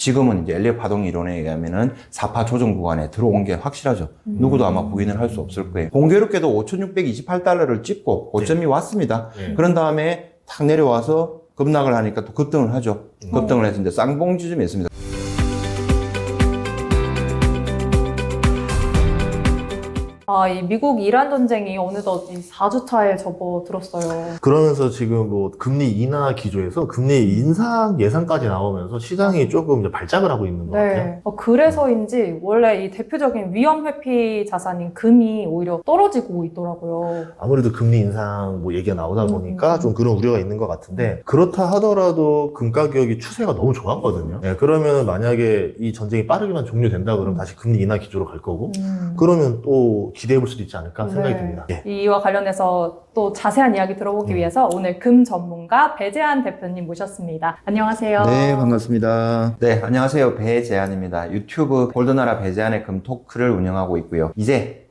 지금은 이제 엘리엇 파동 이론에 의하면은 4파 조정 구간에 들어온 게 확실하죠. 누구도 아마 부인을 할 수 없을 거예요. 공교롭게도 5,628달러를 찍고 고점이 왔습니다. 그런 다음에 탁 내려와서 급락을 하니까 또 급등을 하죠. 급등을 해서 이제 쌍봉 지점이 있습니다. 이 미국 이란 전쟁이 어느덧 이 4주차에 접어들었어요. 그러면서 지금 뭐 금리 인하 기조에서 금리 인상 예상까지 나오면서 시장이 조금 이제 발작을 하고 있는 것 같아요. 그래서인지 원래 이 대표적인 위험 회피 자산인 금이 오히려 떨어지고 있더라고요. 아무래도 금리 인상 뭐 얘기가 나오다 보니까 좀 그런 우려가 있는 것 같은데, 그렇다 하더라도 금 가격이 추세가 너무 좋았거든요. 그러면 만약에 이 전쟁이 빠르게만 종료된다 그러면 다시 금리 인하 기조로 갈 거고, 그러면 또 기대해 볼 수도 있지 않을까 생각이 듭니다. 이와 관련해서 또 자세한 이야기 들어보기 위해서 오늘 금 전문가 배재한 대표님 모셨습니다. 안녕하세요. 네, 반갑습니다. 네, 안녕하세요. 배재한입니다. 유튜브 골드나라 배재한의 금 토크를 운영하고 있고요. 이제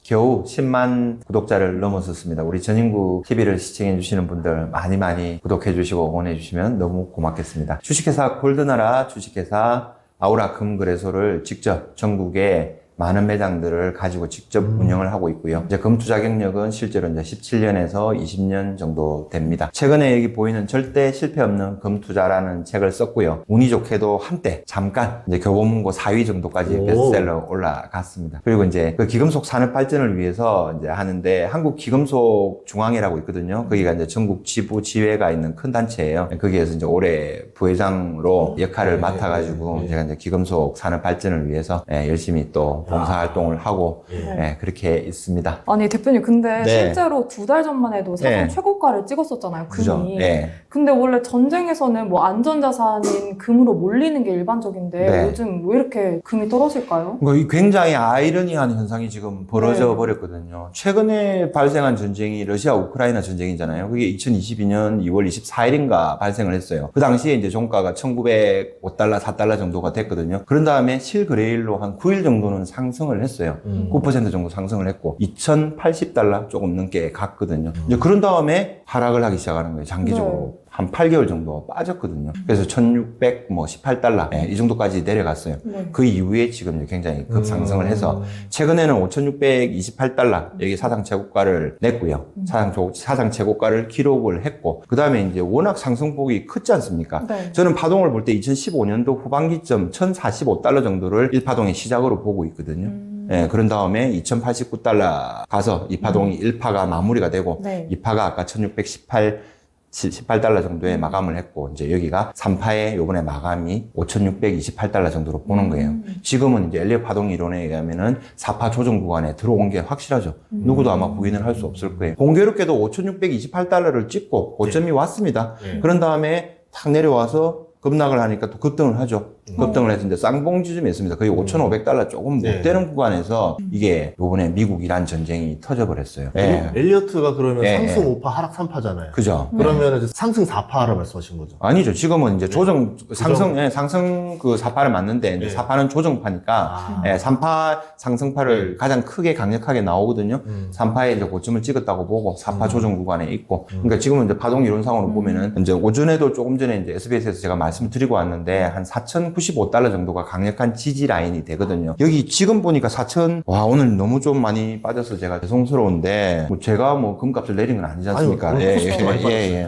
겨우 10만 구독자를 넘어섰습니다. 우리 전인구 TV를 시청해 주시는 분들 많이 구독해 주시고 응원해 주시면 너무 고맙겠습니다. 주식회사 골드나라 주식회사 아우라 금거래소를 직접 전국에 많은 매장들을 가지고 직접 운영을 하고 있고요. 이제 금 투자 경력은 실제로 이제 17년에서 20년 정도 됩니다. 최근에 여기 보이는 절대 실패 없는 금 투자라는 책을 썼고요. 운이 좋게도 한때 잠깐 이제 교보문고 4위 정도까지 베스트셀러 올라갔습니다. 그리고 이제 그 기금속 산업 발전을 위해서 이제 하는데 한국 기금속 중앙회라고 있거든요. 거기가 이제 전국 지부 지회가 있는 큰 단체예요. 거기에서 이제 올해 부회장으로 역할을 맡아가지고 제가 이제 기금속 산업 발전을 위해서 열심히 또 봉사활동을 하고 그렇게 있습니다. 아니 대표님 근데 실제로 2달 전만 해도 사상 최고가를 찍었었잖아요. 금이. 근데 원래 전쟁에서는 뭐 안전자산인 금으로 몰리는 게 일반적인데 요즘 왜 이렇게 금이 떨어질까요? 굉장히 아이러니한 현상이 지금 벌어져 버렸거든요. 최근에 발생한 전쟁이 러시아 우크라이나 전쟁이잖아요. 그게 2022년 2월 24일인가 발생을 했어요. 그 당시에 이제 종가가 1,905달러, 4달러 정도가 됐거든요. 그런 다음에 실거래일로 한 9일 정도는 상승을 했어요. 9% 정도 상승을 했고 2,080달러 조금 넘게 갔거든요. 이제 그런 다음에 하락을 하기 시작하는 거예요. 장기적으로. 한 8개월 정도 빠졌거든요. 그래서 1,618달러 이 정도까지 내려갔어요. 그 이후에 지금 굉장히 급상승을 해서 최근에는 5,628달러 여기 사상 최고가를 냈고요. 사상 최고가를 기록을 했고 그 다음에 이제 워낙 상승폭이 크지 않습니까? 저는 파동을 볼 때 2015년도 후반기점 1,045달러 정도를 1파동의 시작으로 보고 있거든요. 그런 다음에 2,089달러 가서 이 파동이 1파가 마무리가 되고 2파가 아까 1,618달러 정도에 마감을 했고, 이제 여기가 3파의 요번에 마감이 5,628달러 정도로 보는 거예요. 지금은 이제 엘리엇 파동 이론에 의하면은 4파 조정 구간에 들어온 게 확실하죠. 누구도 아마 부인을 할 수 없을 거예요. 공교롭게도 5,628달러를 찍고 고점이 왔습니다. 그런 다음에 탁 내려와서 급락을 하니까 또 급등을 하죠. 급등을 해서 이제 쌍봉 지점이 있습니다. 거의 5,500달러 조금 못 되는 구간에서 이게 요번에 미국 이란 전쟁이 터져버렸어요. 엘리어트가 그러면 상승 5파 하락 3파잖아요. 그죠. 그러면 상승 4파라 말씀하신 거죠? 아니죠. 지금은 이제 조정, 상승 그 4파를 맞는데 이제 4파는 조정파니까 3파 상승파를 가장 크게 강력하게 나오거든요. 3파에 이제 고점을 찍었다고 보고 4파 조정 구간에 있고. 그러니까 지금은 이제 파동 이론상으로 보면은 이제 오전에도 조금 전에 이제 SBS에서 제가 말씀을 드리고 왔는데 한 4,095달러 정도가 강력한 지지 라인이 되거든요. 여기 지금 보니까 4,000, 오늘 너무 좀 많이 빠져서 제가 죄송스러운데, 뭐 제가 뭐 금값을 내린 건 아니지 않습니까?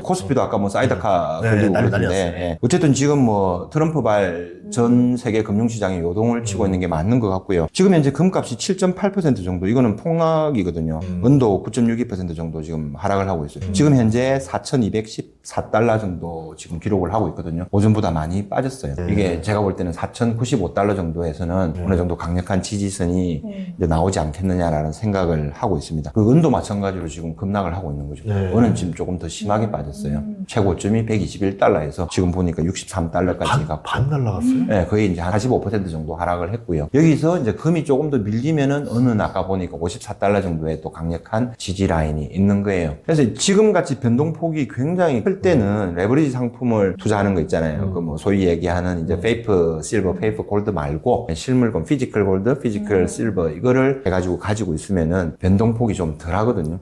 코스피도 아까 뭐 사이드카 걸리고 그랬는데, 어쨌든 지금 뭐 트럼프발 전 세계 금융시장이 요동을 치고 있는 게 맞는 것 같고요. 지금 현재 금값이 7.8% 정도, 이거는 폭락이거든요. 은도 9.62% 정도 지금 하락을 하고 있어요. 지금 현재 4,214달러 정도 지금 기록을 하고 있거든요. 오전보다 많이 빠졌어요. 이게 제가 볼 때는 4,095달러 정도에서는 어느 정도 강력한 지지선이 이제 나오지 않겠느냐라는 생각을 하고 있습니다. 그 은도 마찬가지로 지금 급락을 하고 있는 거죠. 은은 지금 조금 더 심하게 빠졌어요. 최고점이 121달러에서 지금 보니까 63달러까지 갔고. 반 날라갔어요? 네, 거의 이제 한 45% 정도 하락을 했고요. 여기서 이제 금이 조금 더 밀리면은 은은 아까 보니까 54달러 정도의 또 강력한 지지 라인이 있는 거예요. 그래서 지금 같이 변동폭이 굉장히 클 때는 레버리지 상품을 투자하는 거 있잖아요. 그 뭐 소위 얘기하는 이제 페이퍼 실버, 페이퍼 골드 말고 실물권, 피지컬 골드, 피지컬 실버 이거를 해가지고 가지고 있으면은 변동폭이 좀 덜 하거든요.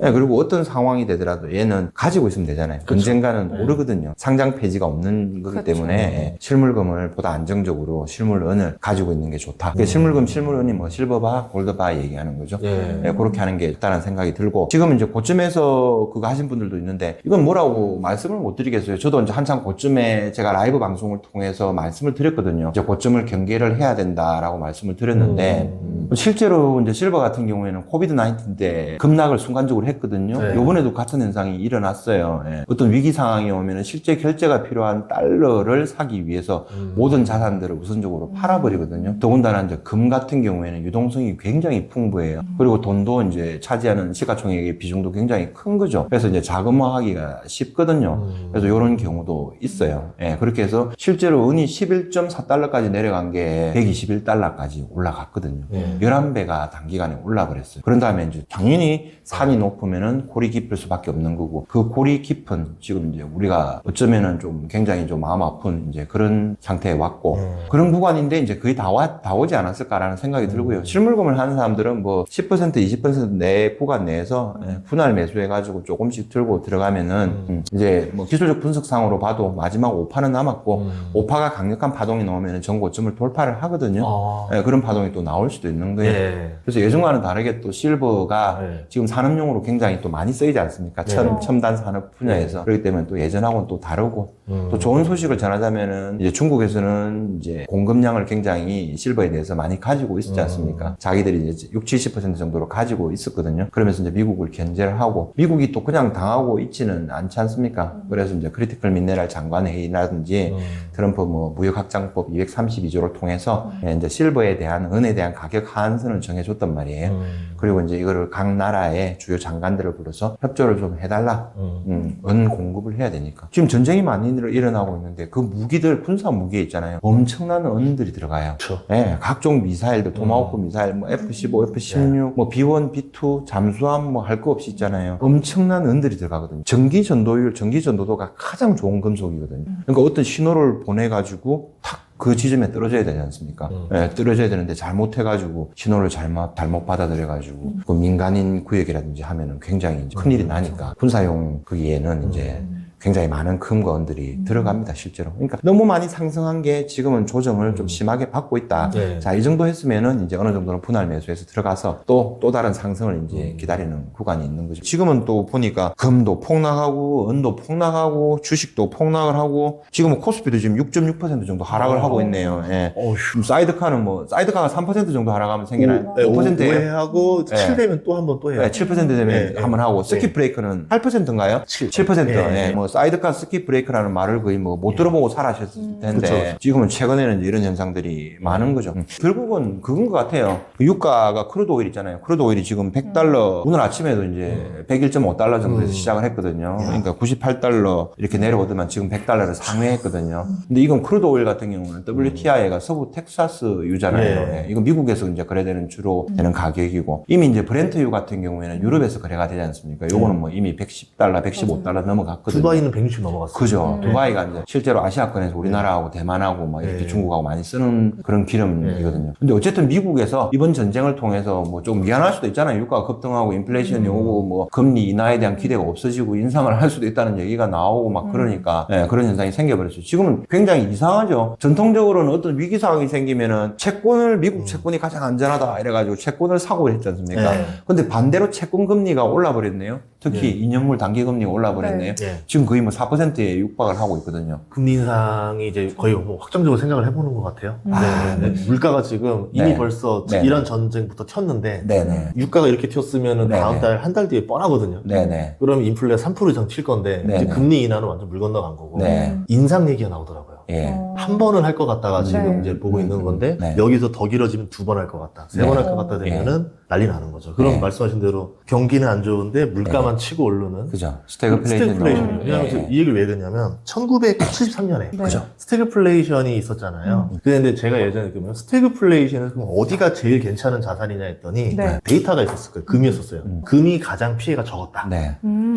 네, 그리고 어떤 상황이 되더라도 얘는 가지고 있으면 되잖아요. 그쵸. 언젠가는 네. 오르거든요. 상장 폐지가 없는 거기 그쵸. 때문에 실물금을 보다 안정적으로 실물은을 가지고 있는 게 좋다. 실물금, 실물은이 뭐 실버바, 골드바 얘기하는 거죠. 네, 그렇게 하는 게 일단은 생각이 들고 지금 이제 고점에서 그거 하신 분들도 있는데 이건 뭐라고 말씀을 못 드리겠어요. 저도 이제 한참 고점에 제가 라이브 방송을 통해서 말씀을 드렸거든요. 이제 고점을 경계를 해야 된다라고 말씀을 드렸는데 실제로 이제 실버 같은 경우에는 코비드-19 때 급락을 순간적으로 했거든요. 네. 요번에도 같은 현상이 일어났어요. 예. 어떤 위기 상황이 오면 실제 결제가 필요한 달러를 사기 위해서 모든 자산들을 우선적으로 팔아버리거든요. 더군다나 이제 금 같은 경우에는 유동성이 굉장히 풍부해요. 그리고 돈도 이제 차지하는 시가총액의 비중도 굉장히 큰 거죠. 그래서 이제 자금화하기가 쉽거든요. 그래서 이런 경우도 있어요. 예. 그렇게 해서 실제로 은이 11.4달러까지 내려간 게 121달러까지 올라갔거든요. 11배가 단기간에 올라버렸어요. 그런 다음에 이제 당연히 산이 높으면은 골이 깊을 수밖에 없는 거고 그 골이 깊은 지금 이제 우리가 어쩌면은 좀 굉장히 좀 마음 아픈 이제 그런 상태에 왔고 그런 구간인데 이제 거의 다 오지 않았을까라는 생각이 들고요. 실물금을 하는 사람들은 뭐 10% 20% 내 구간 내에서 분할 매수해가지고 조금씩 들고 들어가면은 이제 뭐 기술적 분석상으로 봐도 마지막 5파는 남았고 5파가 강력한 파동이 나오면은 전고점을 돌파를 하거든요. 예, 그런 파동이 또 나올 수도 있는 거예요. 그래서 예전과는 다르게 또 실버가 지금 산업용으로 굉장히 또 많이 쓰이지 않습니까? 첨단 산업 분야에서. 그렇기 때문에 또 예전하고는 또 다르고 또 좋은 소식을 전하자면은 이제 중국에서는 이제 공급량을 굉장히 실버에 대해서 많이 가지고 있지 않습니까? 자기들이 이제 60-70% 정도로 가지고 있었거든요. 그러면서 이제 미국을 견제를 하고 미국이 또 그냥 당하고 있지는 않지 않습니까? 그래서 이제 크리티컬 미네랄 장관 회의라든지 트럼프 뭐 무역확장법 232조를 통해서 이제 실버에 대한 은에 대한 가격 하한선을 정해줬단 말이에요. 그리고 이제 이거를 각 나라의 주요 장관들을 불러서 협조를 좀 해달라. 은 공급을 해야 되니까. 지금 전쟁이 많이 일어나고 있는데 그 무기들, 군사 무기에 있잖아요. 엄청난 은들이 들어가요. 그렇죠. 네, 각종 미사일들, 토마호크 미사일, 뭐 F-15, F-16, 뭐 B-1, B-2, 잠수함 뭐 할 거 없이 있잖아요. 엄청난 은들이 들어가거든요. 전기 전도도가 가장 좋은 금속이거든요. 그러니까 어떤 신호를 보내가지고 탁 그 지점에 떨어져야 되지 않습니까? 네, 떨어져야 되는데 잘못해가지고 신호를 잘못 받아들여가지고 그 민간인 구역이라든지 하면은 굉장히 이제 큰일이 나니까 군사용 거기에는 이제 굉장히 많은 금과 은들이 들어갑니다, 실제로. 그러니까 너무 많이 상승한 게 지금은 조정을 좀 심하게 받고 있다. 자, 이 정도 했으면은 이제 어느 정도는 분할 매수해서 들어가서 또 다른 상승을 이제 기다리는 구간이 있는 거죠. 지금은 또 보니까 금도 폭락하고, 은도 폭락하고, 주식도 폭락을 하고, 지금은 코스피도 지금 6.6% 정도 하락을 하고 있네요. 예. 사이드카가 3% 정도 하락하면 생기나요? 5%예요? 오해하고 7 되면 또 한 번 또 해요. 네, 7% 되면 한번 하고, 스킵 브레이크는 8%인가요? 7%. 예. 뭐 사이드카 스킵 브레이크라는 말을 거의 뭐 못 들어보고 살아셨을 텐데 그쵸. 지금은 최근에는 이런 현상들이 많은 거죠. 결국은 그건 것 같아요. 유가가 크루드 오일 있잖아요. 크루드 오일이 지금 100달러 오늘 아침에도 이제 101.5달러 정도에서 시작을 했거든요. 그러니까 98달러 이렇게 내려오더만 지금 100달러를 상회했거든요. 근데 이건 크루드 오일 같은 경우는 WTI가 서부 텍사스유잖아요. 예. 이건 미국에서 이제 거래되는 주로 되는 가격이고 이미 이제 브렌트유 같은 경우에는 유럽에서 거래가 되지 않습니까? 요거는 뭐 이미 110달러, 115달러 넘어갔거든요. 두바이는 160 넘어갔어요. 그죠. 두바이가 이제 실제로 아시아권에서 우리나라하고 대만하고 막 이렇게 중국하고 많이 쓰는 그런 기름이거든요. 근데 어쨌든 미국에서 이번 전쟁을 통해서 뭐 좀 미안할 수도 있잖아요. 유가가 급등하고 인플레이션이 오고 뭐 금리 인하에 대한 기대가 없어지고 인상을 할 수도 있다는 얘기가 나오고 막 그러니까 그런 현상이 생겨버렸어요. 지금은 굉장히 이상하죠. 전통적으로는 어떤 위기 상황이 생기면은 미국 채권이 가장 안전하다 이래가지고 채권을 사고 했지 않습니까? 근데 반대로 채권 금리가 올라버렸네요. 특히 2년물 단기 금리가 올라버렸네요. 지금 거의 뭐 4%에 육박을 하고 있거든요. 금리 인상이 이제 거의 뭐 확정적으로 생각을 해보는 것 같아요. 물가가 지금 이미 벌써 이란 전쟁부터 튀었는데 유가가 이렇게 튀었으면 다음 달 한 달 뒤에 뻔하거든요. 그럼 인플레가 3% 이상 칠 건데 이제 금리 인하는 완전 물 건너간 거고 인상 얘기가 나오더라고요. 한 번은 할 것 같다가 지금 이제 보고 있는 건데 여기서 더 길어지면 2번 할 것 같다, 3번 할 것 같다 되면은 난리 나는 거죠. 그럼 말씀하신 대로 경기는 안 좋은데 물가만 치고 오르는 그죠. 스태그플레이션. 왜냐하면 이 얘기를 왜 했냐면 1973년에 스태그플레이션이 있었잖아요. 근데 제가 예전에 그러면 스태그플레이션은 그럼 어디가 제일 괜찮은 자산이냐 했더니 데이터가 있었을 거예요. 금이었었어요. 금이 가장 피해가 적었다.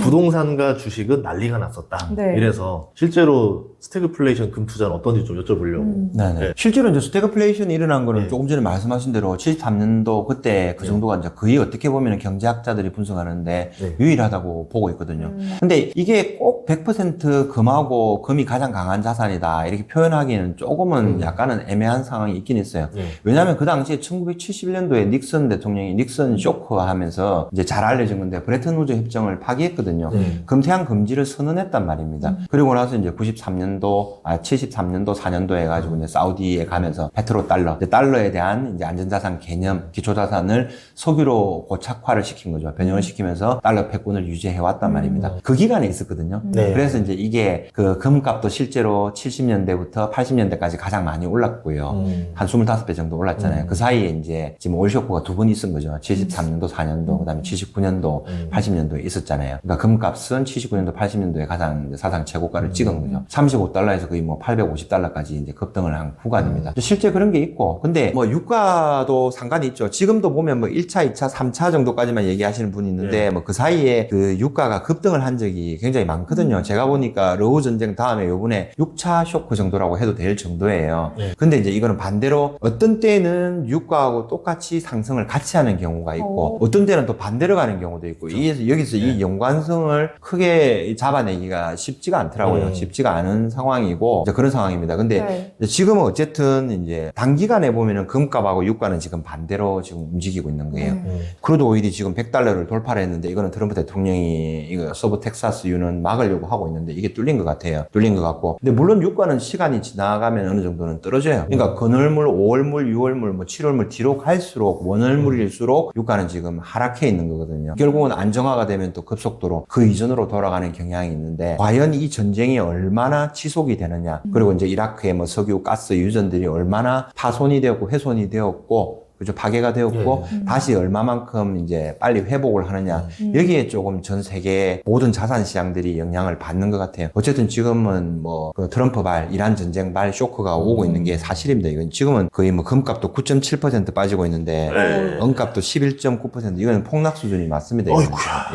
부동산과 주식은 난리가 났었다. 이래서 실제로 스태그플레이션 금 투자 투자는 어떤지 좀 여쭤보려고. 네네. 네. 실제로 이제 스태그플레이션이 일어난 거는 네. 조금 전에 말씀하신 대로 73년도 그때 그 정도가 이제 거의 어떻게 보면 경제학자들이 분석하는데 네. 유일하다고 보고 있거든요. 근데 이게 꼭 100% 금하고 금이 가장 강한 자산이다 이렇게 표현하기는 조금은 약간은 애매한 상황이 있긴 있어요. 네. 왜냐하면 그 당시에 1971년도에 닉슨 대통령이 닉슨 쇼크 하면서 이제 잘 알려진 건데 브레튼 우즈 협정을 파기했거든요. 금태양 금지를 선언했단 말입니다. 그리고 나서 이제 73년도 4년도 해가지고 이제 사우디에 가면서 페트로 달러, 달러에 대한 이제 안전자산 개념, 기초자산을 석유로 고착화를 시킨 거죠. 변형을 시키면서 달러 패권을 유지해왔단 말입니다. 그 기간에 있었거든요. 네. 그래서 이제 이게 그 금값도 실제로 70년대부터 80년대까지 가장 많이 올랐고요. 한 25배 정도 올랐잖아요. 그 사이에 이제 지금 올쇼크가 두 번 있은 거죠. 73년도, 4년도, 그 다음에 79년도, 80년도에 있었잖아요. 그러니까 금값은 79년도, 80년도에 가장 사상 최고가를 찍은 거죠. 35달러에서 거의 뭐 850달러까지 이제 급등을 한 구간입니다. 실제 그런 게 있고, 근데 뭐 유가도 상관이 있죠. 지금도 보면 뭐 1차, 2차, 3차 정도까지만 얘기하시는 분이 있는데, 뭐 그 사이에 그 유가가 급등을 한 적이 굉장히 많거든요. 제가 보니까 러우 전쟁 다음에 요번에 6차 쇼크 정도라고 해도 될 정도예요. 근데 이제 이거는 반대로 어떤 때는 유가하고 똑같이 상승을 같이 하는 경우가 있고, 어떤 때는 또 반대로 가는 경우도 있고, 여기서 이 연관성을 크게 잡아내기가 쉽지가 않더라고요. 쉽지가 않은 상황이고, 이제 그런 상황입니다. 근데 지금은 어쨌든 이제 단기간에 보면은 금값하고 유가는 지금 반대로 지금 움직이고 있는 거예요. 크루드 오일이 지금 100달러를 돌파를 했는데, 이거는 트럼프 대통령이 이거 서부 텍사스유는 막으려고 하고 있는데, 이게 뚫린 것 같아요. 뚫린 것 같고. 근데 물론 유가는 시간이 지나가면 어느 정도는 떨어져요. 그러니까 건월물, 5월물, 6월물, 뭐 7월물 뒤로 갈수록 원월물일수록 유가는 지금 하락해 있는 거거든요. 결국은 안정화가 되면 또 급속도로 그 이전으로 돌아가는 경향이 있는데, 과연 이 전쟁이 얼마나 지속이 되느냐, 그리고 이제 이라크의 뭐 석유, 가스 유전들이 얼마나 파손이 되었고 훼손이 되었고, 그죠, 파괴가 되었고 다시 얼마만큼 이제 빨리 회복을 하느냐, 여기에 조금 전 세계 모든 자산 시장들이 영향을 받는 것 같아요. 어쨌든 지금은 뭐 그 트럼프 발, 이란 전쟁 발 쇼크가 오고 있는 게 사실입니다. 이건 지금은 거의 뭐 금값도 9.7% 빠지고 있는데 은값도 11.9%, 이건 폭락 수준이 맞습니다.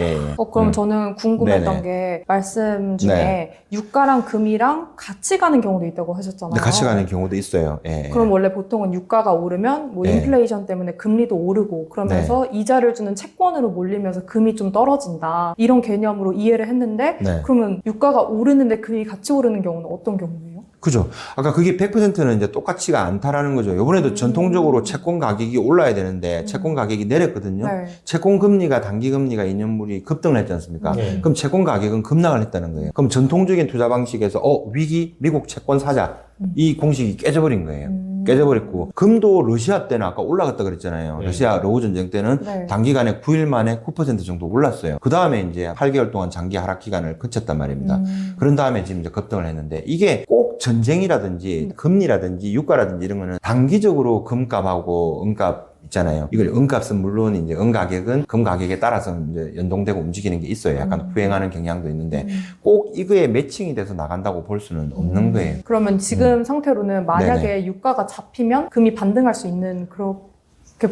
예. 그럼 저는 궁금했던 게 말씀 중에 유가랑 금이랑 같이 가는 경우도 있다고 하셨잖아요. 네, 같이 가는 경우도 있어요. 예. 그럼 원래 보통은 유가가 오르면 뭐 인플레이션 때문에 금리도 오르고 그러면서 이자를 주는 채권으로 몰리면서 금이 좀 떨어진다, 이런 개념으로 이해를 했는데 그러면 유가가 오르는데 금이 같이 오르는 경우는 어떤 경우예요? 그죠. 아까 그게 100%는 이제 똑같지가 않다라는 거죠. 이번에도 전통적으로 채권 가격이 올라야 되는데 채권 가격이 내렸거든요. 채권 금리가, 단기 금리가 2년물이 급등을 했지 않습니까? 그럼 채권 가격은 급락을 했다는 거예요. 그럼 전통적인 투자 방식에서 위기, 미국 채권 사자, 이 공식이 깨져버린 거예요. 깨져버렸고, 금도 러시아 때는 아까 올라갔다 그랬잖아요. 러시아 러우 전쟁 때는 단기간에 9일 만에 9% 정도 올랐어요. 그 다음에 이제 8개월 동안 장기 하락 기간을 거쳤단 말입니다. 그런 다음에 지금 이제 급등을 했는데, 이게 꼭 전쟁이라든지 금리라든지 유가라든지 이런 거는 단기적으로 금값하고 은값 있잖아요. 이걸 은값은 물론 이제 은가격은 금 가격에 따라서 이제 연동되고 움직이는 게 있어요. 약간 후행하는 경향도 있는데 꼭 이거에 매칭이 돼서 나간다고 볼 수는 없는 거예요. 그러면 지금 상태로는 만약에 유가가 잡히면 금이 반등할 수 있는 그렇게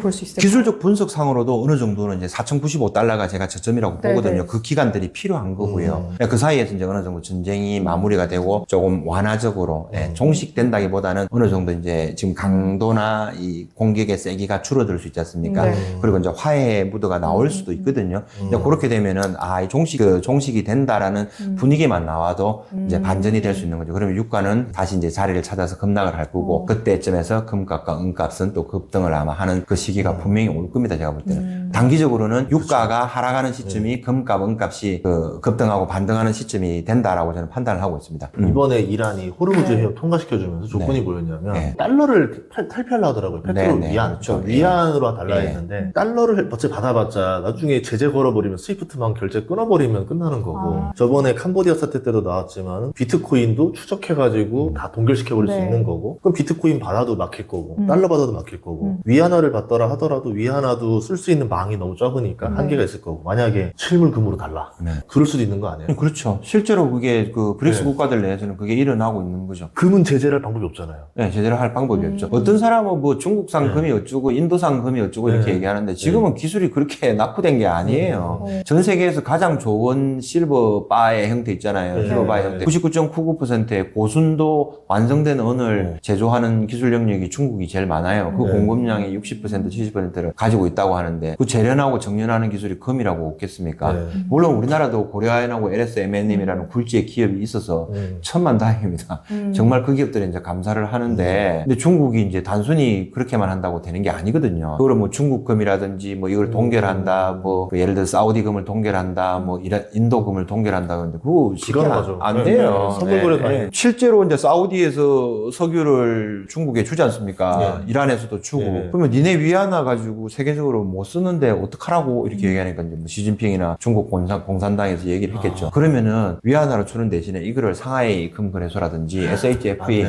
볼 수 있을까요? 기술적 분석상으로도 어느 정도는 이제 4,095달러가 제가 저점이라고 보거든요. 그 기간들이 필요한 거고요. 그 사이에서 이제 어느 정도 전쟁이 마무리가 되고 조금 완화적으로 종식된다기보다는 어느 정도 이제 지금 강도나 이 공격의 세기가 줄어들 수 있지 않습니까? 그리고 이제 화해 무드가 나올 수도 있거든요. 이제 그렇게 되면은 이 종식이 된다라는 분위기만 나와도 이제 반전이 될 수 있는 거죠. 그러면 유가는 다시 이제 자리를 찾아서 급락을 할 거고, 그때쯤에서 금값과 은값은 또 급등을 아마 하는 그 시기가 분명히 올 겁니다. 제가 볼 때는. 단기적으로는 유가가 하락하는 시점이 금값, 은값이 그 급등하고 반등하는 시점이 된다라고 저는 판단을 하고 있습니다. 이번에 이란이 호르무즈 해협 통과시켜주면서 조건이 뭐였냐면 달러를 탈피하려고 하더라고요. 페트로 위안. 그렇죠. 위안으로 달라 했는데 달러를 어차피 받아봤자 나중에 제재 걸어버리면 스위프트만 결제 끊어버리면 끝나는 거고, 저번에 캄보디아 사태 때도 나왔지만 비트코인도 추적해가지고 다 동결시켜버릴 수 있는 거고, 그럼 비트코인 받아도 막힐 거고 달러 받아도 막힐 거고 위안화를 받 받더라 하더라도 위안화도 쓸 수 있는 망이 너무 적으니까 한계가 있을 거고 만약에 실물 금으로 달라. 그럴 수도 있는 거 아니에요? 그렇죠. 실제로 그게 그 브릭스 네. 국가들 내에서는 그게 일어나고 있는 거죠. 금은 제재를 할 방법이 없잖아요. 네, 제대로 할 방법이 없죠. 어떤 사람은 뭐 중국산 금이 어쩌고 인도산 금이 어쩌고 이렇게 얘기하는데 지금은 기술이 그렇게 낙후된 게 아니에요. 전 세계에서 가장 좋은 실버 바의 형태 있잖아요. 실버 바의 형태. 99.99%의 고순도 완성된 은을 제조하는 기술 영역이 중국이 제일 많아요. 그 공급량의 60% 70%를 가지고 있다고 하는데 그 재련하고 정련하는 기술이 금이라고 없겠습니까? 물론 우리나라도 고려아연하고 LSMN이라는 굴지의 기업이 있어서 천만다행입니다. 정말 그 기업들이 이제 감사를 하는데 근데 중국이 이제 단순히 그렇게만 한다고 되는 게 아니거든요. 그걸 뭐 중국금이라든지 뭐 이걸 동결한다, 뭐 예를 들어 사우디금을 동결한다, 뭐 인도금을 동결한다 그러는데 그거 쉽게 안 돼요. 선물거래도 실제로 이제 사우디에서 석유를 중국에 주지 않습니까? 이란에서도 주고. 그러면 니네 위안화 가지고 세계적으로 못 쓰는데 어떡하라고 이렇게 얘기하니까 이제 뭐 시진핑이나 중국 공산당에서 얘기를 했겠죠. 그러면은 위안화로 주는 대신에 이거를 상하이 금거래소라든지 SHFE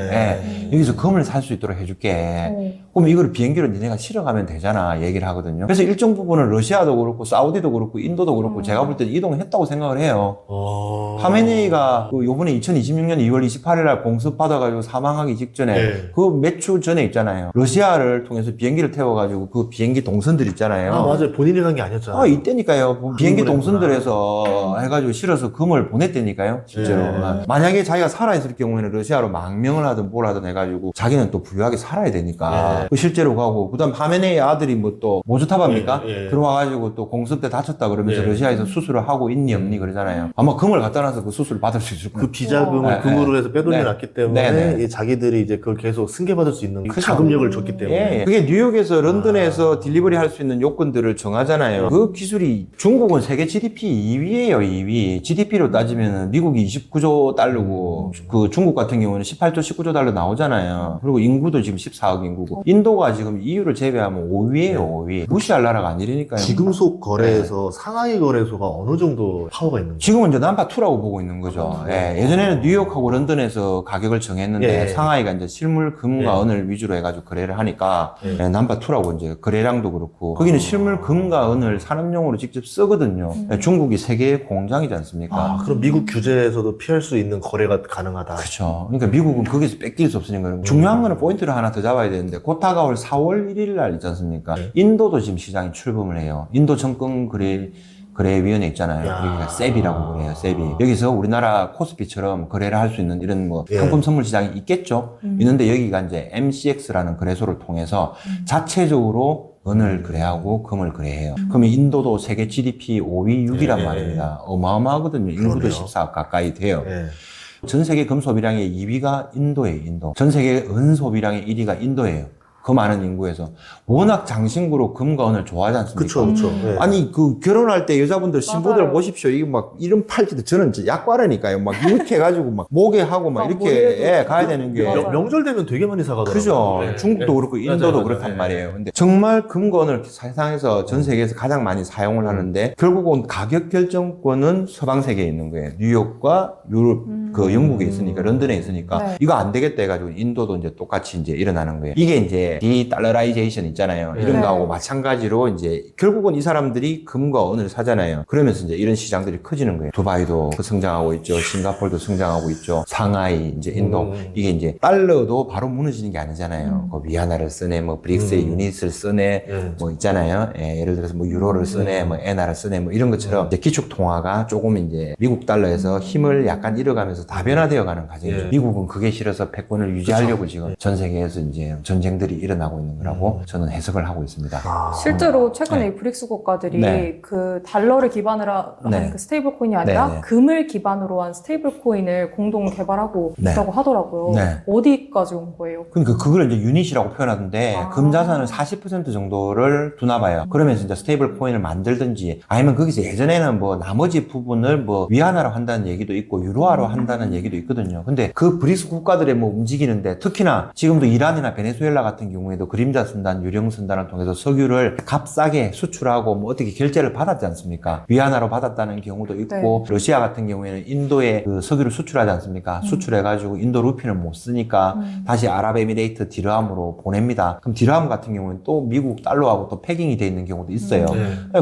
여기서 금을 살 수 있도록 해줄게. 그럼 이걸 비행기로 니네가 실어가면 되잖아 얘기를 하거든요. 그래서 일정 부분은 러시아도 그렇고 사우디도 그렇고 인도도 그렇고 제가 볼 때 이동했다고 생각을 해요. 하메네이가 그 요번에 2026년 2월 28일 날 공습받아가지고 사망하기 직전에 그 몇 주 전에 있잖아요. 러시아를 통해서 비행기를 태워가지고 그 비행기 동선들 있잖아요. 맞아요. 본인이 간 게 아니었잖아요. 이때니까요. 비행기 동선들에서 해가지고 실어서 금을 보냈다니까요. 실제로. 만약에 자기가 살아있을 경우에는 러시아로 망명을 하든 뭘 하든 해가지고 자기는 또 부유하게 살아야 되니까. 실제로 가고 그다음 하메네이 아들이 뭐 또 모주탑합니까? 들어와가지고 또 공습 때 다쳤다 그러면서 러시아에서 수술을 하고 있니 없니 그러잖아요. 아마 금을 갖다 놔서 그 수술 받을 수 있을 거예요. 그 비자금을 금으로 해서 빼돌려놨기 때문에 자기들이 이제 그걸 계속 승계받을 수 있는 자금력을 줬기 때문에. 그게 뉴욕에서 런던에서 딜리버리 할 수 있는 요건들을 정하잖아요. 그 기술이 중국은 세계 GDP 2위예요, 2위. GDP로 따지면 미국이 29조 달러고 그 중국 같은 경우는 18조, 19조 달러 나오잖아요. 그리고 인구도 지금 14억 인구고 인도가 지금 EU를 제외하면 5위예요, 5위. 무시할 나라가 아니라니까요. 지금속 거래에서 상하이 거래소가 어느 정도 파워가 있는 거예요? 지금은 이제 넘버2라고 보고 있는 거죠. 예전에는 뉴욕하고 런던에서 가격을 정했는데 상하이가 이제 실물 금과 은을 위주로 해가지고 거래를 하니까 넘버2라고 이제 거래량도 그렇고 거기는 실물 금과 은을 산업용으로 직접 쓰거든요. 중국이 세계의 공장이지 않습니까? 그럼 미국 규제에서도 피할 수 있는 거래가 가능하다. 그렇죠. 그러니까 미국은 거기서 뺏길 수 없으니까 중요한 거는 포인트를 하나 더 잡아야 되는데 곧 다가올 4월 1일 날 있지 않습니까? 인도도 지금 시장에 출범을 해요. 인도 정권 거래위원회 있잖아요. 여기가 세비라고 그래요, 세비. 여기서 우리나라 코스피처럼 거래를 할 수 있는 이런 뭐 상품 선물 시장이 있겠죠? 있는데 여기가 이제 MCX라는 거래소를 통해서 자체적으로 은을 거래하고 금을 거래해요. 그러면 인도도 세계 GDP 5위, 6위란 말입니다. 어마어마하거든요. 인구도 14억 가까이 돼요. 전 세계 금 소비량의 2위가 인도예요, 인도. 전 세계 은 소비량의 1위가 인도예요. 그 많은 인구에서 워낙 장신구로 금과 은을 좋아하지 않습니까? 그렇죠. 아니 그 결혼할 때 여자분들 신부들 보십시오. 이게 막 이런 팔찌도 저는 약과라니까요. 막 이렇게 해가지고 막 목에 하고 막 이렇게 가야 되는 게 명절 되면 되게 많이 사가더라고요. 그죠. 중국도 그렇고 인도도 그렇단 말이에요. 근데 정말 금과 은을 세상에서 전 세계에서 가장 많이 사용을 하는데 결국은 가격 결정권은 서방 세계에 있는 거예요. 뉴욕과 유럽 그 영국에 있으니까 런던에 있으니까 이거 안 되겠다 해가지고 인도도 이제 똑같이 이제 일어나는 거예요. 이게 이제 디달러라이제이션 있잖아요. 이런 거하고 마찬가지로 이제 결국은 이 사람들이 금과 은을 사잖아요. 그러면서 이제 이런 시장들이 커지는 거예요. 두바이도 성장하고 있죠. 싱가포르도 성장하고 있죠. 상하이, 이제 인도. 이게 이제 달러도 바로 무너지는 게 아니잖아요. 그 위안화를 쓰네, 뭐 브릭스의 유닛을 쓰네, 뭐 있잖아요. 예를 들어서 뭐 유로를 쓰네, 뭐 엔화를 쓰네, 뭐 이런 것처럼 이제 기축 통화가 조금 이제 미국 달러에서 힘을 약간 잃어가면서 다변화되어 가는 과정이죠. 미국은 그게 싫어서 패권을 유지하려고 지금 전 세계에서 이제 전쟁들이 일어나고 있는 거라고 저는 해석을 하고 있습니다. 실제로 최근에 이 브릭스 국가들이 그 달러를 기반으로 하는 그 스테이블 코인이 아니라 금을 기반으로 한 스테이블 코인을 공동 개발하고 있다고 하더라고요. 어디까지 온 거예요? 그러니까 그걸 이제 유닛이라고 표현하던데 금 자산을 40% 정도를 두나 봐요. 그러면서 이제 스테이블 코인을 만들든지 아니면 거기서 예전에는 뭐 나머지 부분을 뭐 위안화로 한다는 얘기도 있고 유로화로 한다는 얘기도 있거든요. 근데 그 브릭스 국가들의 뭐 움직이는데 특히나 지금도 이란이나 베네수엘라 같은 같은 경우에도 그림자 순단, 유령 순단을 통해서 석유를 값싸게 수출하고 뭐 어떻게 결제를 받았지 않습니까? 위안화로 받았다는 경우도 있고 네. 러시아 같은 경우에는 인도에 그 석유를 수출하지 않습니까? 수출해가지고 인도 루피를 못 쓰니까 다시 아랍에미레이트 디르함으로 보냅니다. 그럼 디르함 같은 경우는 또 미국 달러하고 또 패깅이 돼 있는 경우도 있어요.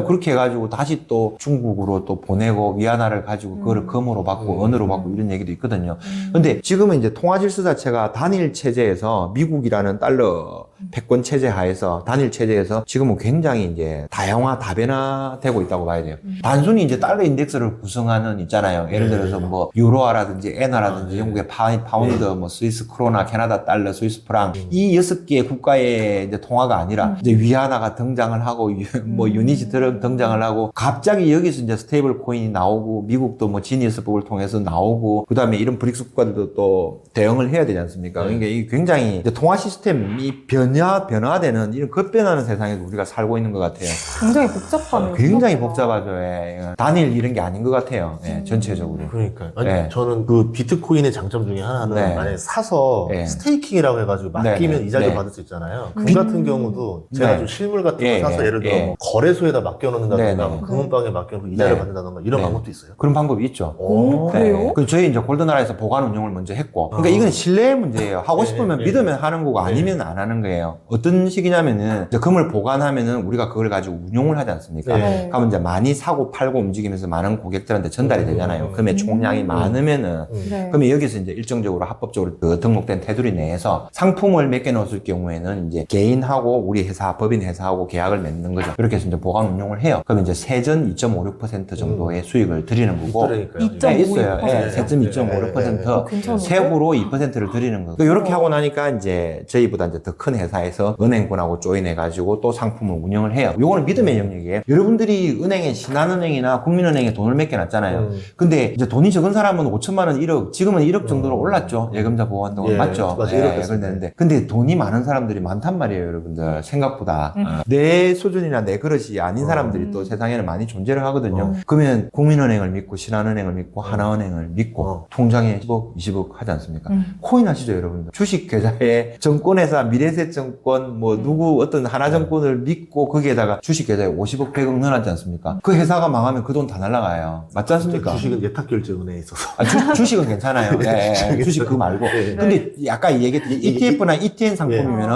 그렇게 해가지고 다시 또 중국으로 또 보내고 위안화를 가지고 그거를 금으로 받고 은으로 받고 이런 얘기도 있거든요. 근데 지금은 이제 통화 질서 자체가 단일 체제에서 미국이라는 달러 패권 체제 하에서 단일 체제에서 지금은 굉장히 이제 다양화, 다변화되고 있다고 봐야 돼요. 단순히 이제 달러 인덱스를 구성하는 있잖아요. 예를 들어서 뭐 유로화라든지 엔화라든지 영국의 파운드, 뭐 스위스 크로나, 캐나다 달러, 스위스 프랑 이 6개의 국가의 이제 통화가 아니라 이제 위안화가 등장을 하고 뭐 유니티 등장을 하고 갑자기 여기서 이제 스테이블 코인이 나오고 미국도 뭐 지니어스법을 통해서 나오고 그다음에 이런 브릭스 국가들도 또 대응을 해야 되지 않습니까? 그러니까 이게 굉장히 이제 통화 시스템이 변화되는 이런 급변하는 세상에서 우리가 살고 있는 것 같아요. 굉장히 복잡하네요. 굉장히 복잡하죠. 예. 단일 이런 게 아닌 것 같아요. 예. 전체적으로. 그러니까요. 아니, 네. 저는 그 비트코인의 장점 중에 하나는 네. 만약에 사서 네. 스테이킹이라고 해가지고 맡기면 네. 이자를 네. 받을 수 있잖아요. 금 같은 경우도 제가 네. 좀 실물 같은 거 예, 사서 예, 예를 들어 예. 뭐 거래소에다 맡겨놓는다든가 네, 네. 뭐 금은방에 맡겨놓고 이자를 네. 받는다든가 이런 네. 방법도 있어요. 그런 방법이 있죠. 오, 그래요? 그 저희 이제 골드나라에서 보관 운영을 먼저 했고, 그러니까 이건 신뢰의 문제예요. 하고 네, 싶으면 네. 믿으면 하는 거고 네. 아니면 안 하는 거예요. 어떤 식이냐면은 이제 금을 보관하면은 우리가 그걸 가지고 운용을 하지 않습니까? 네. 그러면 이제 많이 사고 팔고 움직이면서 많은 고객들한테 전달이 되잖아요. 금의 총량이 많으면은. 네. 그러면 여기서 이제 일정적으로 합법적으로 그 등록된 테두리 내에서 상품을 몇 개 넣었을 경우에는 이제 개인하고 우리 회사, 법인 회사하고 계약을 맺는 거죠. 그렇게 해서 이제 보관 운용을 해요. 그러면 이제 세전 2.56% 정도의 수익을 드리는 거고. 있더라니까요. 네, 있어요. 네. 예, 세점 2.56%. 괜찮은데? 세후로 2%를 드리는 거고. 이렇게 하고 나니까 이제 저희보다 이제 더 큰 회사에서 은행권하고 조인해가지고 또 상품을 운영을 해요. 요거는 믿음의 영역이에요. 여러분들이 은행에 신한은행이나 국민은행에 돈을 몇 개 놨잖아요. 근데 이제 돈이 적은 사람은 5천만 원, 1억, 지금은 1억 정도로 올랐죠. 예금자 보호한동안 예, 맞죠? 맞아요. 예, 그랬는데. 근데 돈이 많은 사람들이 많단 말이에요, 여러분들. 생각보다. 내 수준이나 내 그릇이 아닌 사람들이 또 세상에는 많이 존재를 하거든요. 그러면 국민은행을 믿고 신한은행을 믿고 하나은행을 믿고 통장에 10억, 20억 하지 않습니까? 코인 하시죠, 여러분들. 주식 계좌에 정권회사, 미래세증권, 뭐 누구 어떤 하나증권을 믿고 거기에다가 주식 계좌에 50억, 100억 넣어놨지 않습니까? 그 회사가 망하면 그 돈 다 날라가요. 맞지 않습니까? 주식은 예탁결제은행에 있어서. 주식은 괜찮아요. 예, 주식 그거 말고. 근데 아까 얘기했던 ETF나 ETN 상품이면은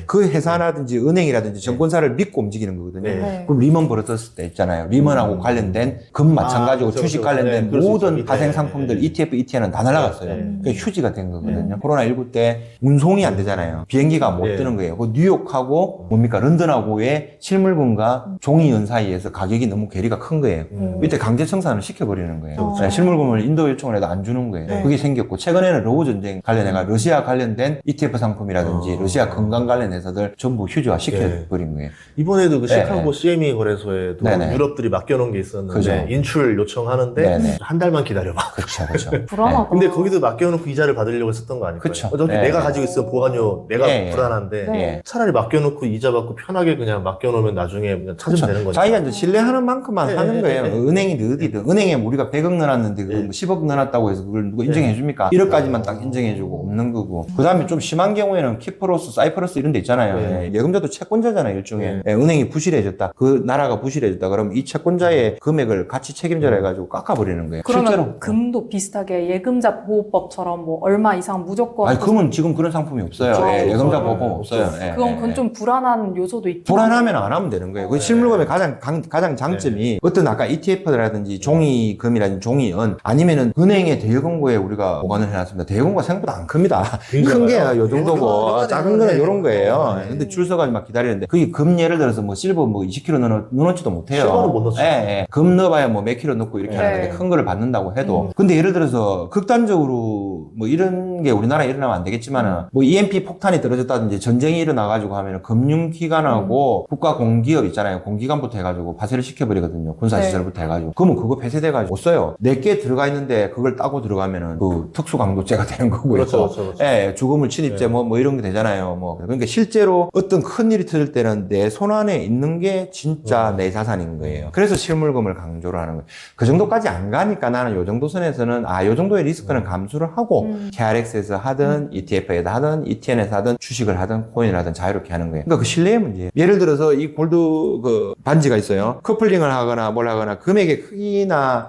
그 회사라든지 은행이라든지 정권사를 믿고 움직이는 거거든요. 그럼 리먼 브러더스 때 있잖아요. 리먼하고 관련된 금 마찬가지고 그렇죠, 주식 그렇죠. 관련된 그럴 수 모든 있죠. 파생 상품들 ETF, ETN은 다 날아갔어요. 그러니까 휴지가 된 거거든요. 코로나19 때 운송이 안 되잖아요. 비행기가 못 뜨는 거예요. 그 뉴욕하고 뭡니까 런던하고의 실물금과 종이은 사이에서 가격이 너무 괴리가 큰 거예요. 이때 강제 청산을 시켜버리는 거예요. 실물금을 인도 요청을 해도 안 주는 거예요. 그게 생겼고 최근에는 러우 전쟁 관련해가 러시아 관련된 ETF 상품이라든지 러시아 건강 관련 회사들 전부 휴지화 시켜버린 거예요. 이번에도 그 시카고 CME 거래소에도 유럽들이 맡겨놓은 게 있었는데 그죠. 인출 요청하는데 한 달만 기다려봐. 그렇죠. 불안하다. 근데 거기도 맡겨놓고 이자를 받으려고 했었던 거 아닐까요? 그쵸. 어차피 내가 가지고 있으면 보관료 내가 불안한데 네. 차라리 맡겨놓고 이자 받고 편하게 그냥 맡겨놓으면 나중에 그냥 찾으면 되는 거죠. 자기가 이제 신뢰하는 만큼만 하는 거예요. 은행이든 어디든. 은행에 우리가 100억 넣어놨는데 그걸 뭐 10억 넣어놨다고 해서 그걸 누가 인정해 줍니까? 1억까지만 딱 인정해주고 없는 거고. 그 다음에 좀 심한 경우에는 키프로스, 사이프러스 이런 데 있잖아요. 예금자도 채권자잖아요, 일종의. 은행이 부실해졌다. 그 나라가 부실해졌다. 그러면 이 채권자의 금액을 같이 책임져라 해가지고 깎아버리는 거예요. 그러면 실제로. 금도 비슷하게 예금자 보호법처럼 뭐 얼마 이상 무조건 아니, 금은 지금 그런 상품이 없어요. 그렇죠. 예금자 보호법 없어요. 그건 좀 불안한 요소도 있죠. 불안하면 안 하면 되는 거예요. 그 실물금의 가장 장점이 어떤 아까 ETF라든지 종이금이라든지 종이은 아니면은 은행의 대여금고에 우리가 보관을 해놨습니다. 대여금고가 생각보다 안 큽니다. 큰 게 요 정도고 작은 거는 요런 거예요. 근데 줄 서가지고 막 기다리는데 그게 금 예를 들어서 뭐 실버 뭐 20kg 넣어놓지도 못해요. 실버는 못 넣죠. 금 넣어봐야 뭐 몇 킬로 넣고 이렇게 하는데 큰 거를 받는다고 해도 근데 예를 들어서 극단적으로 뭐 이런 게 우리나라에 일어나면 안 되겠지만은 뭐 EMP 폭탄이 떨어졌다든지 전쟁이 일어나가지고 하면은 금융기관하고 국가 공기업 있잖아요. 공기관부터 해가지고 파쇄를 시켜버리거든요. 군사시설부터 해가지고. 그러면 그거 폐쇄돼가지고 못 써요. 4개 들어가 있는데 그걸 따고 들어가면은 그 특수강도죄가 되는 거고요. 그렇죠. 예, 주거물 침입죄 뭐 이런 게 되잖아요. 뭐. 그러니까 실제로 어떤 큰 일이 터질 때는 내 손 안에 있는 게 진짜 내 자산인 거예요. 그래서 실물금을 강조를 하는 거예요. 그 정도까지 안 가니까 나는 요 정도 선에서는 요 정도의 리스크는 감수를 하고 KRX에서 하든 ETF에서 하든 ETN에서 하든 주식을 하든 하든 코인을 자유롭게 하는 거예요. 그러니까 그 신뢰의 문제예요. 예를 들어서 이 골드 그 반지가 있어요. 커플링을 하거나 뭘 하거나 금액의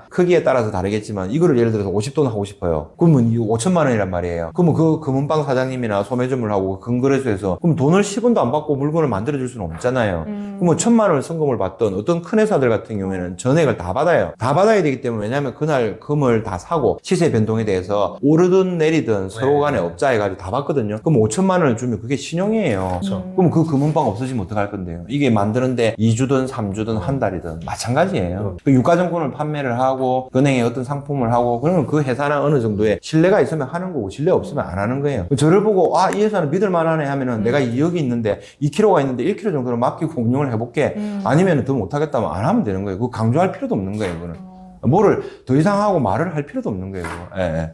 크기에 따라서 다르겠지만 이거를 예를 들어서 50돈 하고 싶어요. 그러면 이 5천만 원이란 말이에요. 그러면 그 금은방 사장님이나 소매점을 하고 금거래소에서 그럼 돈을 10원도 안 받고 물건을 만들어줄 수는 없잖아요. 그러면 1,000만 원을 성금을 받던 어떤 큰 회사들 같은 경우에는 전액을 다 받아요. 다 받아야 되기 때문에 왜냐하면 그날 금을 다 사고 시세 변동에 대해서 오르든 내리든 서로 간에 업자 해가지고 다 받거든요. 그럼 5천만 원을 주면 그게 신용이에요. 그럼 그 금은방 없어지면 어떡할 건데요? 이게 만드는데 2주든 3주든 한 달이든 마찬가지예요. 그 유가증권을 판매를 하고 은행에 어떤 상품을 하고 그러면 그 회사는 어느 정도의 신뢰가 있으면 하는 거고 신뢰 없으면 안 하는 거예요. 저를 보고 이 회사는 믿을 만하네 하면은 내가 2억이 있는데 2kg가 있는데 1kg 정도는 맡기고 운용을 해볼게. 아니면 더 못하겠다면 안 하면 되는 거예요. 그거 강조할 필요도 없는 거예요. 그거는. 뭐를 더 이상 하고 말을 할 필요도 없는 거예요. 예.